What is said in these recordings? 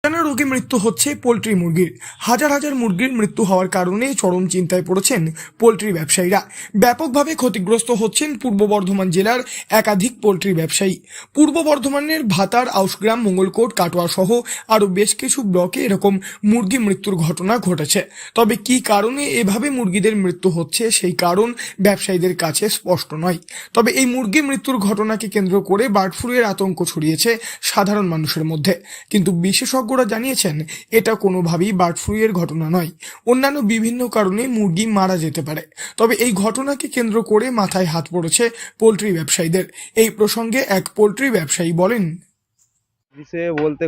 অজানা রোগে মৃত্যু হচ্ছে পোল্ট্রি মুরগির। হাজার হাজার মুরগির মৃত্যু হওয়ার কারণে চরম চিন্তায় পড়েছেন পোল্ট্রি ব্যবসায়ীরা। ব্যাপকভাবে ক্ষতিগ্রস্ত হচ্ছেন পূর্ব বর্ধমান জেলার একাধিক পোল্ট্রি ব্যবসায়ী। পূর্ব বর্ধমানের ভাতার, আউশগ্রাম, মঙ্গলকোট, কাটোয়া সহ আরও বেশ কিছু ব্লকে এরকম মুরগি মৃত্যুর ঘটনা ঘটেছে। তবে কী কারণে এভাবে মুরগিদের মৃত্যু হচ্ছে সেই কারণ ব্যবসায়ীদের কাছে স্পষ্ট নয়। তবে এই মুরগি মৃত্যুর ঘটনাকে কেন্দ্র করে বার্ড ফ্লুয়ের আতঙ্ক ছড়িয়েছে সাধারণ মানুষের মধ্যে। কিন্তু বিশেষজ্ঞরা জানিয়েছেন এটা কোনোভাবেই বার্ড ফ্লুয়ের ঘটনা নয়, অন্যান্য বিভিন্ন কারণে মুরগি মারা যেতে পারে। তবে এই ঘটনাকে কেন্দ্র করে মাথায় হাত পড়েছে পোল্ট্রি ব্যবসায়ীদের। এই প্রসঙ্গে এক পোল্ট্রি ব্যবসায়ী বলেন,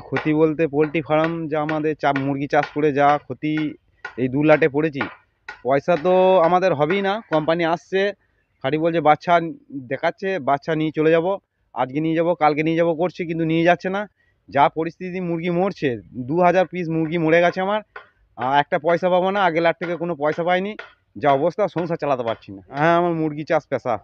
ক্ষতি বলতে পোলট্রি ফার্ম যা আমাদের মুরগি চাষ করে যা ক্ষতি, এই দু লাটে পড়েছি। পয়সা তো আমাদের হবেই না। কোম্পানি আসছে, খালি বলছে বাচ্চা দেখাচ্ছে, বাচ্চা নিয়ে চলে যাব, আজকে নিয়ে যাব, কালকে নিয়ে যাব করছি, কিন্তু নিয়ে যাচ্ছে না। যা পরিস্থিতি, মুরগি মরছে, 2000 পিস মুরগি মরে গেছে আমার। একটা পয়সা পাবো না, আগের লাট থেকে কোনো পয়সা পাইনি। যা অবস্থা, সংসার চালাতে পারছি না। হ্যাঁ, আমার মুরগি চাষ পেশা।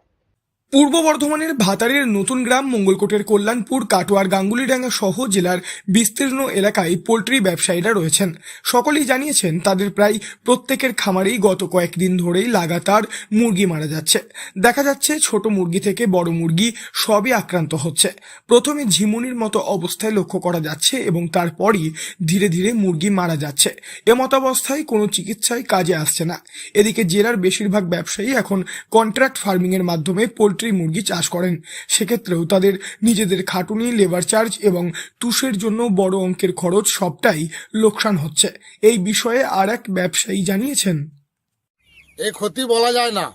পূর্ব বর্ধমানের ভাতারের নতুন গ্রাম, মঙ্গলকোটের কল্যাণপুর, কাটোয়ার গাঙ্গুলিডাঙ্গা সহ জেলার বিস্তীর্ণ এলাকায় পোল্ট্রি ব্যবসায়ীরা রয়েছেন। সকলেই জানিয়েছেন তাদের প্রায় প্রত্যেকের খামারেই গত কয়েকদিন ধরেই লাগাতার মুরগি মারা যাচ্ছে। দেখা যাচ্ছে ছোট মুরগি থেকে বড় মুরগি সবই আক্রান্ত হচ্ছে। প্রথমে ঝিমুনির মতো অবস্থায় লক্ষ্য করা যাচ্ছে এবং তারপরই ধীরে ধীরে মুরগি মারা যাচ্ছে। এমতাবস্থায় কোনো চিকিৎসায় কাজে আসছে না। এদিকে জেলার বেশিরভাগ ব্যবসায়ী এখন কন্ট্রাক্ট ফার্মিংয়ের মাধ্যমে পোল্ট্রি মুরগি চাষ করেন। সেক্ষেত্রেও তাদের নিজেদের খাটুনি, লেবার চার্জ এবং তুষের জন্য বড় অঙ্কের খরচ সবটাই লোকসান হচ্ছে। এই বিষয়ে আর এক ব্যবসায়ী জানিয়েছেন, এই ক্ষতি বলা যায় না।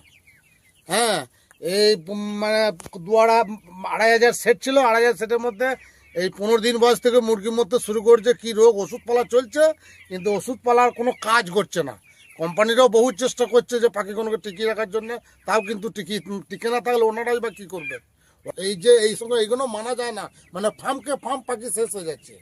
হ্যাঁ, এই মানে 2,500 সেট ছিল, 2,500 সেটের মধ্যে এই 15 দিন বয়স থেকে মুরগির মধ্যে শুরু করছে কি রোগ, ওষুধ পালা চলছে, কিন্তু ওষুধ পালার কোনো কাজ করছে না। কোম্পানিরাও বহু চেষ্টা করছে যে পাখিগুলোকে টিকিয়ে রাখার জন্য, তাও কিন্তু টিকে না থাকলে ওনারাই বা কী করবে। এই যে এই সঙ্গে এইগুলো মানা যায় না, মানে ফার্ম পাখি শেষ হয়ে যাচ্ছে।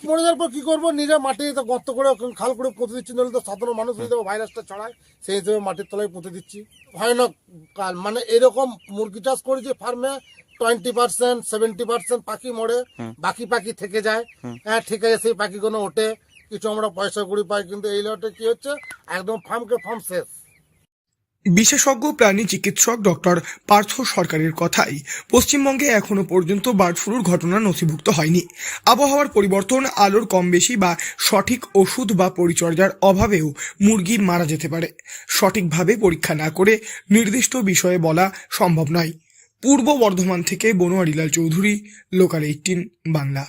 মরে যাওয়ার পর কী করবো, নিজে মাটিতে গর্ত করে খাল করে পুঁতে দিচ্ছি, নইলে তো সাধারণ মানুষ হয়ে যাবে, ভাইরাসটা ছড়ায়, সেই হিসেবে মাটির তলায় পুঁতে দিচ্ছি। ভয়ানক কাল, মানে এরকম মুরগি চাষ করেছি ফার্মে 20%, 70% পাখি মরে, বাকি পাখি থেকে যায়। হ্যাঁ, ঠিক আছে, সেই পাখিগুলো ওঠে, কিছু আমরা পয়সা করি পাই, কিন্তু এই লটে কি হচ্ছে, একদম ফার্ম শেষ। বিশেষজ্ঞ প্রাণী চিকিৎসক ডক্টর পার্থ সরকারের কথাই, পশ্চিমবঙ্গে এখনো পর্যন্ত বার্ড ফ্লুর ঘটনা নথিভুক্ত হয়নি। আবহাওয়ার পরিবর্তন, আলোর কম বেশি বা সঠিক ওষুধ বা পরিচর্যার অভাবেও মুরগি মারা যেতে পারে। সঠিকভাবে পরীক্ষা না করে নির্দিষ্ট বিষয়ে বলা সম্ভব নয়। পূর্ব বর্ধমান থেকে বনোয়ারিলাল চৌধুরী, লোকাল 18 বাংলা।